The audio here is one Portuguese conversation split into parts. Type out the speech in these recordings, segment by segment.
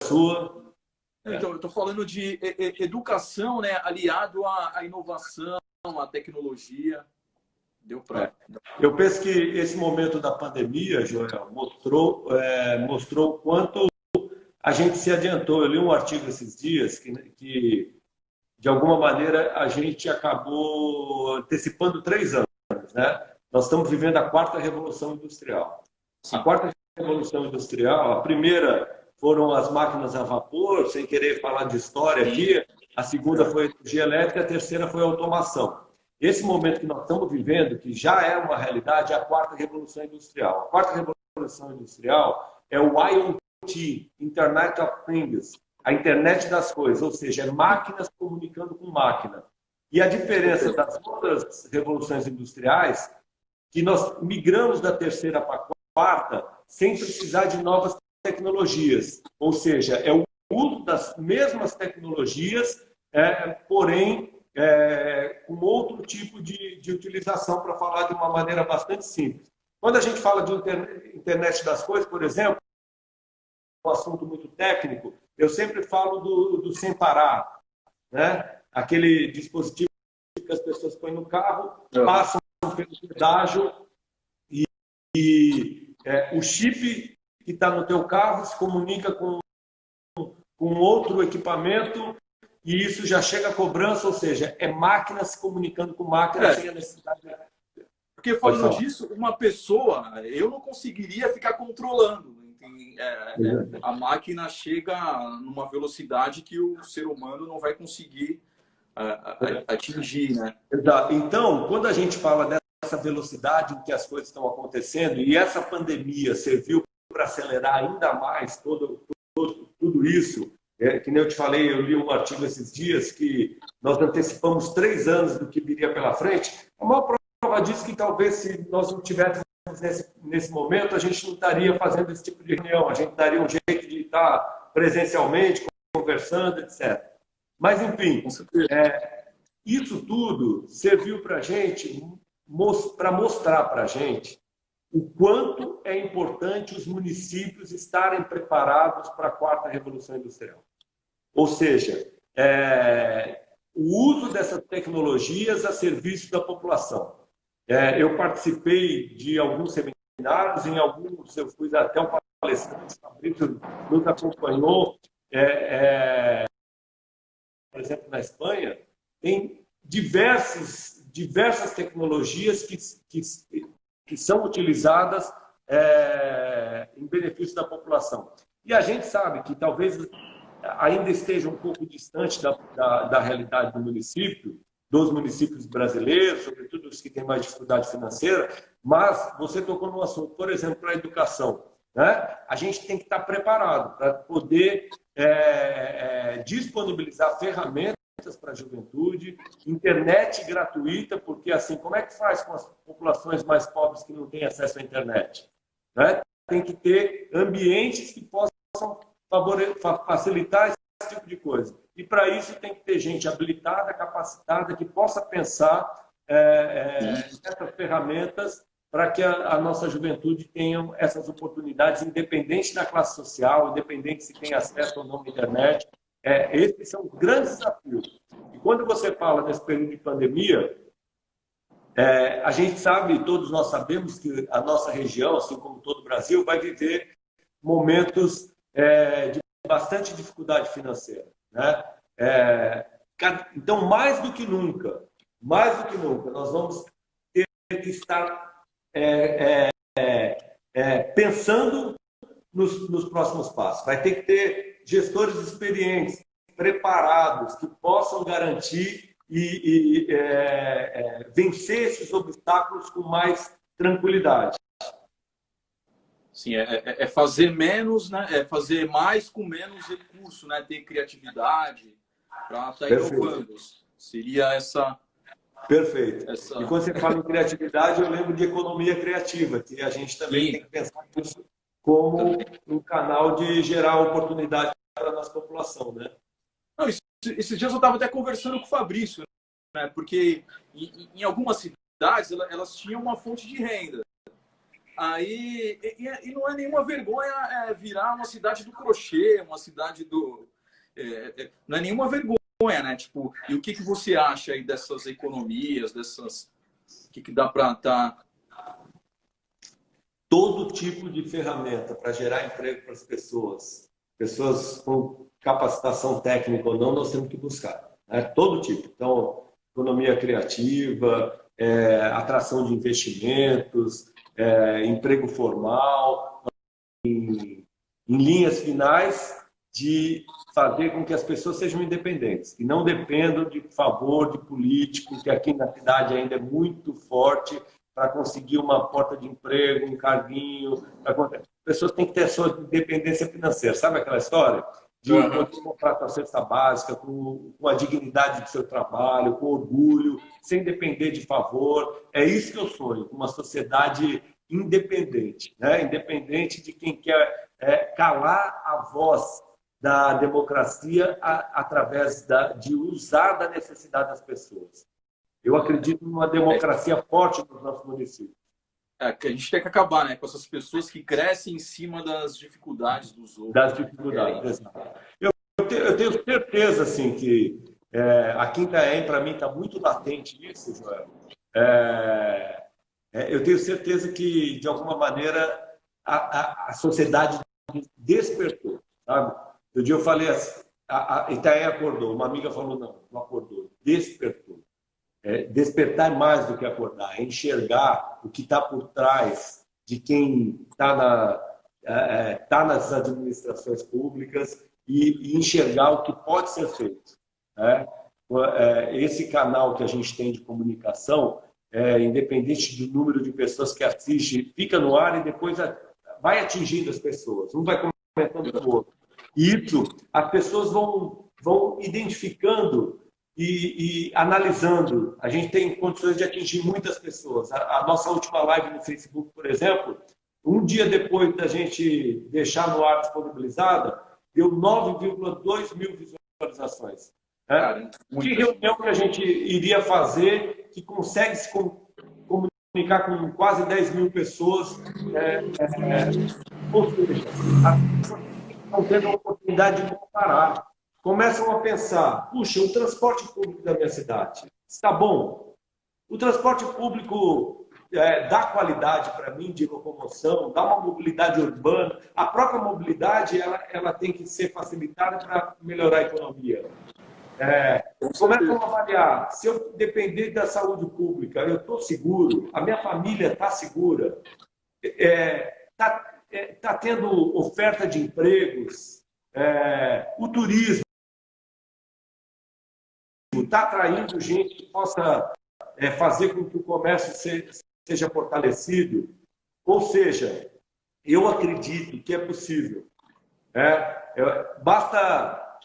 sua. Então, eu estou falando de educação, né, aliado à inovação, à tecnologia. Deu para... Eu penso que esse momento da pandemia, Joel, mostrou o quanto a gente se adiantou. Eu li um artigo esses dias que de alguma maneira, a gente acabou antecipando 3 anos, né? Nós estamos vivendo a 4ª Revolução Industrial. A 4ª Revolução Industrial, a primeira foram as máquinas a vapor, sem querer falar de história aqui, a segunda foi a energia elétrica, a terceira foi a automação. Esse momento que nós estamos vivendo, que já é uma realidade, é a 4ª Revolução Industrial. A 4ª Revolução Industrial é o IoT, Internet of Things, a internet das coisas, ou seja, é máquinas comunicando com máquina. E a diferença das outras revoluções industriais, que nós migramos da terceira para a 4ª sem precisar de novas tecnologias. Ou seja, é o uso das mesmas tecnologias, porém com outro tipo de utilização, para falar de uma maneira bastante simples. Quando a gente fala de internet das coisas, por exemplo, um assunto muito técnico, eu sempre falo do sem parar, né? Aquele dispositivo que as pessoas põem no carro, passam pelo pedágio e o chip que está no teu carro se comunica com outro equipamento e isso já chega a cobrança, ou seja, é máquina se comunicando com máquina sem a necessidade. Porque falando disso, uma pessoa, eu não conseguiria ficar controlando. A máquina chega numa velocidade que o ser humano não vai conseguir atingir, né? Exato. Então, quando a gente fala dessa velocidade em que as coisas estão acontecendo, e essa pandemia serviu para acelerar ainda mais tudo isso, que nem eu te falei, eu li um artigo esses dias que nós antecipamos 3 anos do que viria pela frente. A maior prova disso que talvez se nós não tivéssemos nesse momento, a gente não estaria fazendo esse tipo de reunião, a gente daria um jeito de estar presencialmente, conversando, etc. Mas, enfim, isso tudo serviu para a gente, para mostrar para a gente o quanto é importante os municípios estarem preparados para a 4ª Revolução Industrial. Ou seja, o uso dessas tecnologias a serviço da população. Eu participei de alguns seminários, em alguns eu fui até um palestrante, o Fabrício nos acompanhou, por exemplo, na Espanha, tem diversas tecnologias que são utilizadas em benefício da população. E a gente sabe que talvez ainda esteja um pouco distante da realidade do município, dos municípios brasileiros, sobretudo os que têm mais dificuldade financeira, mas você tocou no assunto, por exemplo, para a educação, né? A gente tem que estar preparado para poder disponibilizar ferramentas para a juventude, internet gratuita, porque assim, como é que faz com as populações mais pobres que não têm acesso à internet? Né? Tem que ter ambientes que possam facilitar esse tipo de coisa. E para isso tem que ter gente habilitada, capacitada, que possa pensar essas ferramentas para que a nossa juventude tenha essas oportunidades, independente da classe social, independente se tem acesso ou não à internet. Esses são grandes desafios. E quando você fala nesse período de pandemia, a gente sabe, todos nós sabemos que a nossa região, assim como todo o Brasil, vai viver momentos de bastante dificuldade financeira, né? Então, mais do que nunca, nós vamos ter que estar pensando nos próximos passos. Vai ter que ter gestores experientes, preparados, que possam garantir e vencer esses obstáculos com mais tranquilidade. Sim, fazer menos, né? É fazer mais com menos recurso, né? Ter criatividade para estar inovando. Seria essa... Perfeito. E quando você fala em criatividade, eu lembro de economia criativa, que a gente também tem que pensar nisso como um canal de gerar oportunidade para a nossa população, né? Não, esses dias eu estava até conversando com o Fabrício, né? Porque em algumas cidades elas tinham uma fonte de renda. E não é nenhuma vergonha virar uma cidade do crochê, uma cidade do... não é nenhuma vergonha, né? Tipo, e o que você acha aí dessas economias, dessas... O que dá para estar... Todo tipo de ferramenta para gerar emprego para as pessoas com capacitação técnica ou não, nós temos que buscar, né? Todo tipo. Então, economia criativa, atração de investimentos, emprego formal, em linhas finais de fazer com que as pessoas sejam independentes e não dependam de favor de político, que aqui na cidade ainda é muito forte, para conseguir uma porta de emprego, um carguinho. As pessoas têm que ter a sua independência financeira. Sabe aquela história? De poder comprar a sua cesta básica com a dignidade do seu trabalho, com orgulho, sem depender de favor. É isso que eu sonho, uma sociedade independente, né? Independente de quem quer calar a voz da democracia através de usar da necessidade das pessoas. Eu acredito numa democracia forte nos nossos municípios. Que a gente tem que acabar, né, com essas pessoas que crescem em cima das dificuldades dos outros. Das dificuldades, exato. Eu tenho certeza assim, que aqui em Itanhaém, para mim, está muito latente isso, Joel. Eu tenho certeza que, de alguma maneira, a sociedade despertou, sabe? Um dia eu falei assim, Itanhaém acordou, uma amiga falou, não acordou, despertou. Despertar mais do que acordar, enxergar o que está por trás de quem está nas administrações públicas e enxergar o que pode ser feito, né? Esse canal que a gente tem de comunicação, independente do número de pessoas que assiste, fica no ar e depois vai atingindo as pessoas, um vai comentando com o outro. E isso, as pessoas vão identificando e analisando. A gente tem condições de atingir muitas pessoas. A nossa última live no Facebook, por exemplo, um dia depois da gente deixar no ar disponibilizada, deu 9,2 mil visualizações. Que reunião que a gente iria fazer que consegue se comunicar com quase 10 mil pessoas? Ou seja, as pessoas estão tendo a oportunidade de comparar. Começam a pensar, puxa, o transporte público da minha cidade está bom? O transporte público dá qualidade para mim de locomoção, dá uma mobilidade urbana. A própria mobilidade ela tem que ser facilitada para melhorar a economia. Começam a avaliar, se eu depender da saúde pública, eu estou seguro, a minha família está segura, está tendo oferta de empregos, o turismo está atraindo gente que possa fazer com que o comércio seja fortalecido. Ou seja, eu acredito que é possível. Basta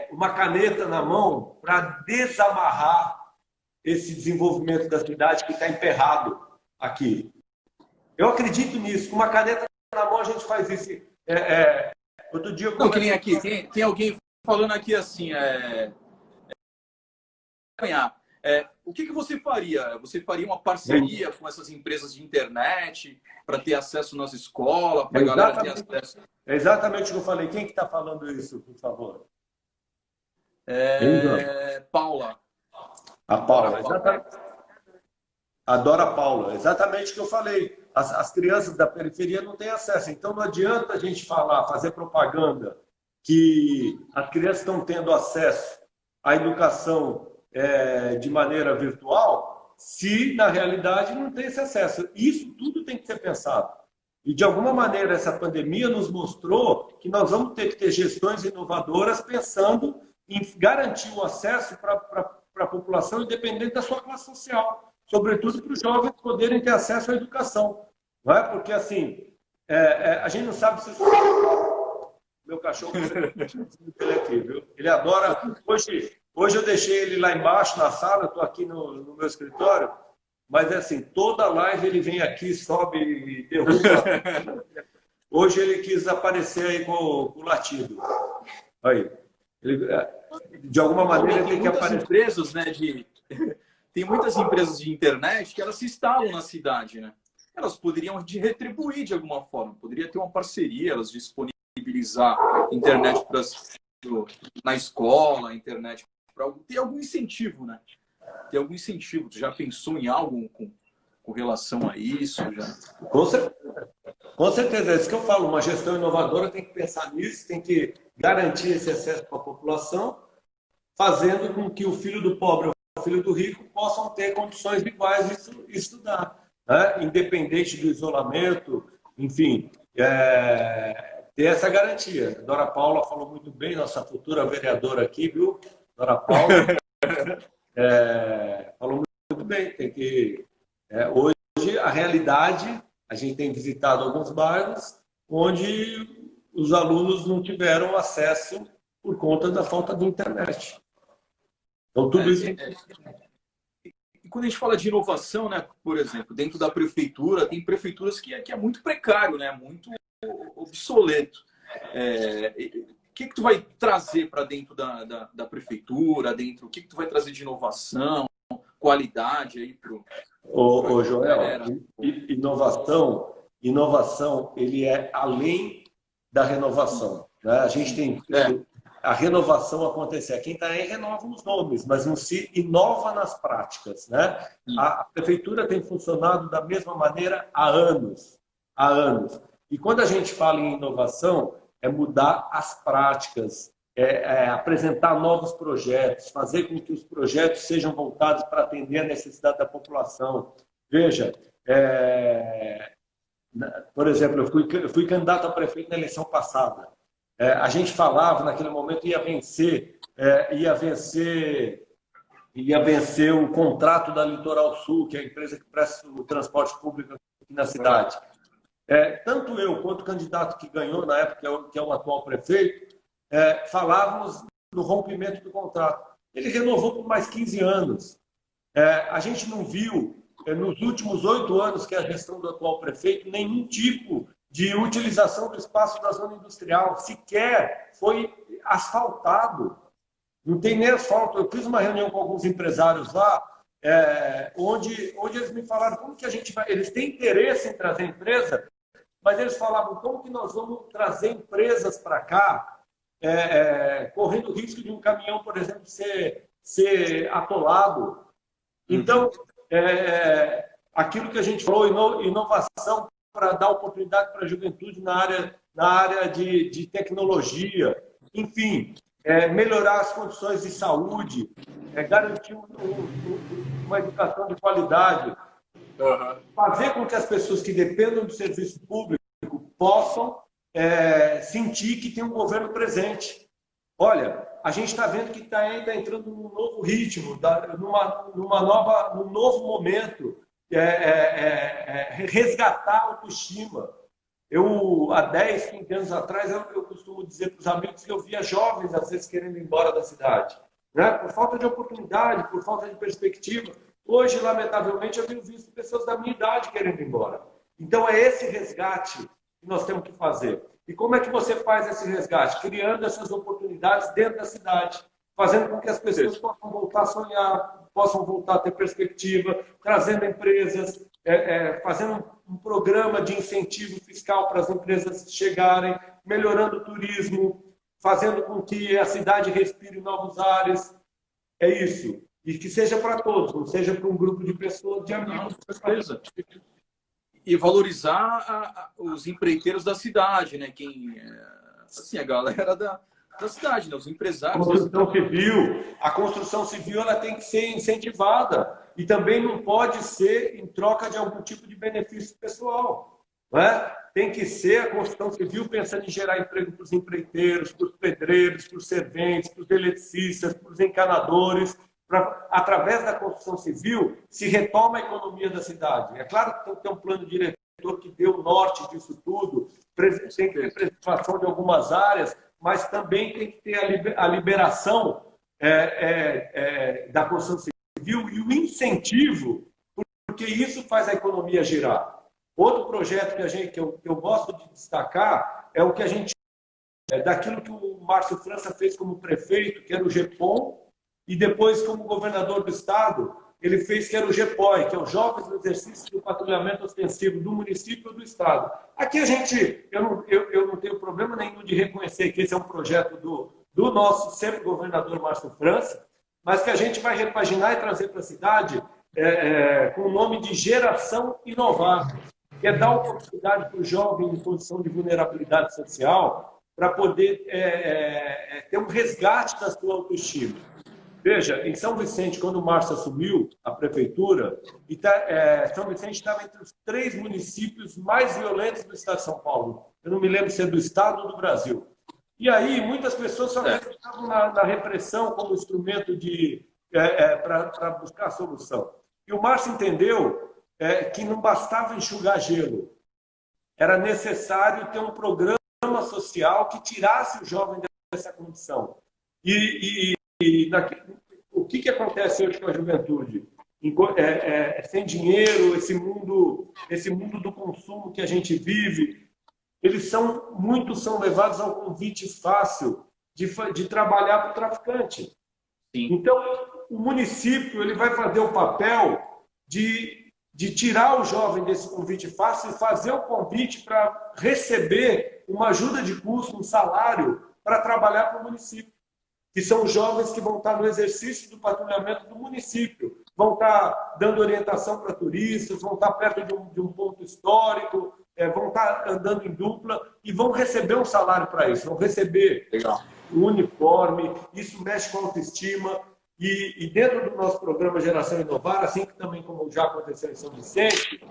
uma caneta na mão para desamarrar esse desenvolvimento da cidade que está emperrado aqui. Eu acredito nisso. Com uma caneta na mão a gente faz isso. Outro dia eu que nem aqui, tem alguém falando aqui assim, o que você faria? Você faria uma parceria com essas empresas de internet para ter acesso nas escolas, para a galera ter acesso? É exatamente o que eu falei. Quem que está falando isso, por favor? Paula. A Paula, exatamente. Adora Paula, exatamente o que eu falei. As crianças da periferia não têm acesso. Então não adianta a gente fazer propaganda que as crianças estão tendo acesso à educação de maneira virtual, se na realidade não tem esse acesso. Isso tudo tem que ser pensado. E de alguma maneira essa pandemia nos mostrou que nós vamos ter que ter gestões inovadoras pensando em garantir o acesso para a população independente da sua classe social, sobretudo para os jovens poderem ter acesso à educação. Não é? Porque assim, a gente não sabe se... Meu cachorro ele aqui, viu? Ele adora... Hoje eu deixei ele lá embaixo na sala, eu estou aqui no meu escritório, mas é assim, toda live ele vem aqui, sobe e derruba. Hoje ele quis aparecer aí com o latido. Aí. De alguma maneira ele tem que aparecer. Empresas, né, tem muitas empresas de internet que elas se instalam na cidade, né? elas poderiam retribuir de alguma forma. Poderia ter uma parceria, elas disponibilizar internet na escola, internet para ter algum incentivo, né? Ter algum incentivo. Tu já pensou em algo com relação a isso? Já? Com certeza. Com certeza, é isso que eu falo. Uma gestão inovadora tem que pensar nisso, tem que garantir esse acesso para a população, fazendo com que o filho do pobre ou o filho do rico possam ter condições iguais de estudar, né? Independente do isolamento, enfim, ter essa garantia. A Dora Paula falou muito bem, nossa futura vereadora aqui, viu? Dora Paula falou muito bem. Tem que hoje a realidade, a gente tem visitado alguns bairros onde os alunos não tiveram acesso por conta da falta de internet. Então, tudo isso... E quando a gente fala de inovação, né, por exemplo, dentro da prefeitura, tem prefeituras que é muito precário, né, muito obsoleto. O que tu vai trazer para dentro da prefeitura, o que tu vai trazer de inovação, qualidade aí para Ô, Joel, inovação, ele é além da renovação, né? A gente tem a renovação acontecer. Quem está aí renova os nomes, mas não se inova nas práticas, né? A prefeitura tem funcionado da mesma maneira há anos. E quando a gente fala em inovação, é mudar as práticas, apresentar novos projetos, fazer com que os projetos sejam voltados para atender a necessidade da população. Veja, por exemplo, eu fui candidato a prefeito na eleição passada. A gente falava naquele momento ia vencer o contrato da Litoral Sul, que é a empresa que presta o transporte público aqui na cidade. Tanto eu quanto o candidato que ganhou na época, que é o atual prefeito, falávamos no rompimento do contrato. Ele renovou por mais 15 anos. A gente não viu, nos últimos 8 anos que é a gestão do atual prefeito, nenhum tipo de utilização do espaço da zona industrial. Sequer foi asfaltado. Não tem nem asfalto. Eu fiz uma reunião com alguns empresários lá, onde eles me falaram como que a gente vai... Eles têm interesse em trazer empresa, mas eles falavam como que nós vamos trazer empresas para cá, correndo o risco de um caminhão, por exemplo, ser atolado. Então, aquilo que a gente falou, inovação para dar oportunidade para a juventude na área de tecnologia, enfim, melhorar as condições de saúde, garantir uma educação de qualidade, fazer com que as pessoas que dependam do serviço público possam sentir que tem um governo presente. Olha, a gente está vendo que está ainda entrando num novo ritmo, num novo momento, resgatar a autoestima. Há 10, 15 anos atrás, eu costumo dizer para os amigos que eu via jovens, às vezes, querendo ir embora da cidade, né? Por falta de oportunidade, por falta de perspectiva. Hoje, lamentavelmente, eu tenho visto pessoas da minha idade querendo ir embora. Então, é esse resgate que nós temos que fazer. E como é que você faz esse resgate? Criando essas oportunidades dentro da cidade, fazendo com que as pessoas possam voltar a sonhar, possam voltar a ter perspectiva, trazendo empresas, fazendo um programa de incentivo fiscal para as empresas chegarem, melhorando o turismo, fazendo com que a cidade respire novos ares. É isso. E que seja para todos, não seja para um grupo de pessoas, de amigos. Com certeza. E valorizar os empreiteiros da cidade, né? Assim, a galera da cidade, né? Os empresários. A construção civil ela tem que ser incentivada e também não pode ser em troca de algum tipo de benefício pessoal, não é? Tem que ser a construção civil pensando em gerar emprego para os empreiteiros, para os pedreiros, para os serventes, para os eletricistas, para os encanadores. Através da construção civil, se retoma a economia da cidade. É claro que tem que ter um plano diretor que dê o norte disso tudo, tem que ter preservação de algumas áreas, mas também tem que ter a liberação da construção civil e o incentivo, porque isso faz a economia girar. Outro projeto que eu gosto de destacar é o que a gente... daquilo que o Márcio França fez como prefeito, que era o GEPOM, e depois, como governador do estado, ele fez que era o GPOI, que é o Jovens no Exercício do Patrulhamento Ostensivo do município ou do estado. Aqui eu não tenho problema nenhum de reconhecer que esse é um projeto do nosso sempre governador Márcio França, mas que a gente vai repaginar e trazer para a cidade com o nome de Geração Inovar, que é dar oportunidade para o jovem em condição de vulnerabilidade social para poder ter um resgate da sua autoestima. Veja, em São Vicente, quando o Márcio assumiu a prefeitura, São Vicente estava entre os 3 municípios mais violentos do estado de São Paulo. Eu não me lembro se é do estado ou do Brasil. E aí, muitas pessoas só acreditavam na repressão como instrumento para buscar a solução. E o Márcio entendeu que não bastava enxugar gelo. Era necessário ter um programa social que tirasse o jovem dessa condição. O que acontece hoje com a juventude? Sem dinheiro, esse mundo do consumo que a gente vive, muitos são levados ao convite fácil de trabalhar para o traficante. Sim. Então, o município ele vai fazer o papel de tirar o jovem desse convite fácil e fazer o convite para receber uma ajuda de custo, um salário, para trabalhar para o município. Que são os jovens que vão estar no exercício do patrulhamento do município, vão estar dando orientação para turistas, vão estar perto de um ponto histórico, vão estar andando em dupla e vão receber um salário para isso, vão receber um uniforme, isso mexe com a autoestima. E dentro do nosso programa Geração Inovar, assim que também como já aconteceu em São Vicente,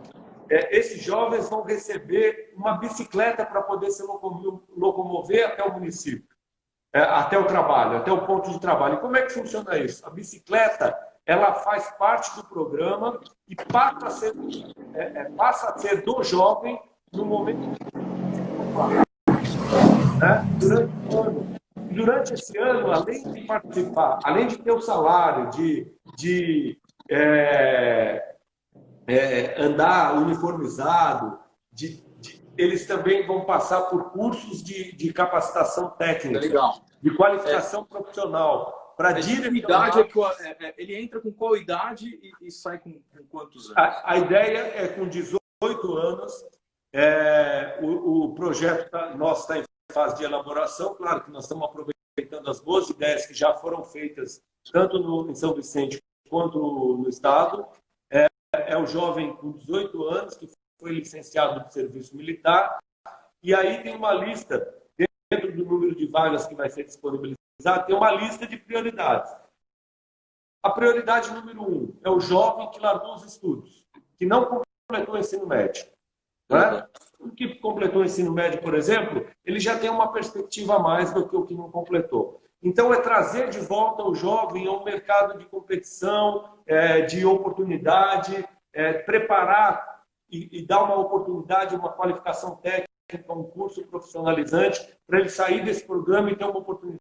esses jovens vão receber uma bicicleta para poder se locomover até o município. Até o trabalho, até o ponto de trabalho. E como é que funciona isso? A bicicleta, ela faz parte do programa e passa a ser do jovem no momento durante o ano. Durante esse ano, além de participar, além de ter o salário, de andar uniformizado, eles também vão passar por cursos de capacitação técnica, de qualificação profissional. Para direcionar... Ele entra com qual idade e sai com quantos anos? A ideia é com 18 anos. O projeto nosso está em fase de elaboração. Claro que nós estamos aproveitando as boas ideias que já foram feitas, tanto em São Vicente quanto no estado. É o jovem com 18 anos que foi licenciado do serviço militar, e aí tem uma lista, dentro do número de vagas que vai ser disponibilizado, tem uma lista de prioridades. A prioridade número 1 é o jovem que largou os estudos, que não completou o ensino médio. Né? O que completou o ensino médio, por exemplo, ele já tem uma perspectiva a mais do que o que não completou. Então, é trazer de volta o jovem ao mercado de competição, de oportunidade, preparar e dar uma oportunidade, uma qualificação técnica, um curso profissionalizante, para ele sair desse programa e ter uma oportunidade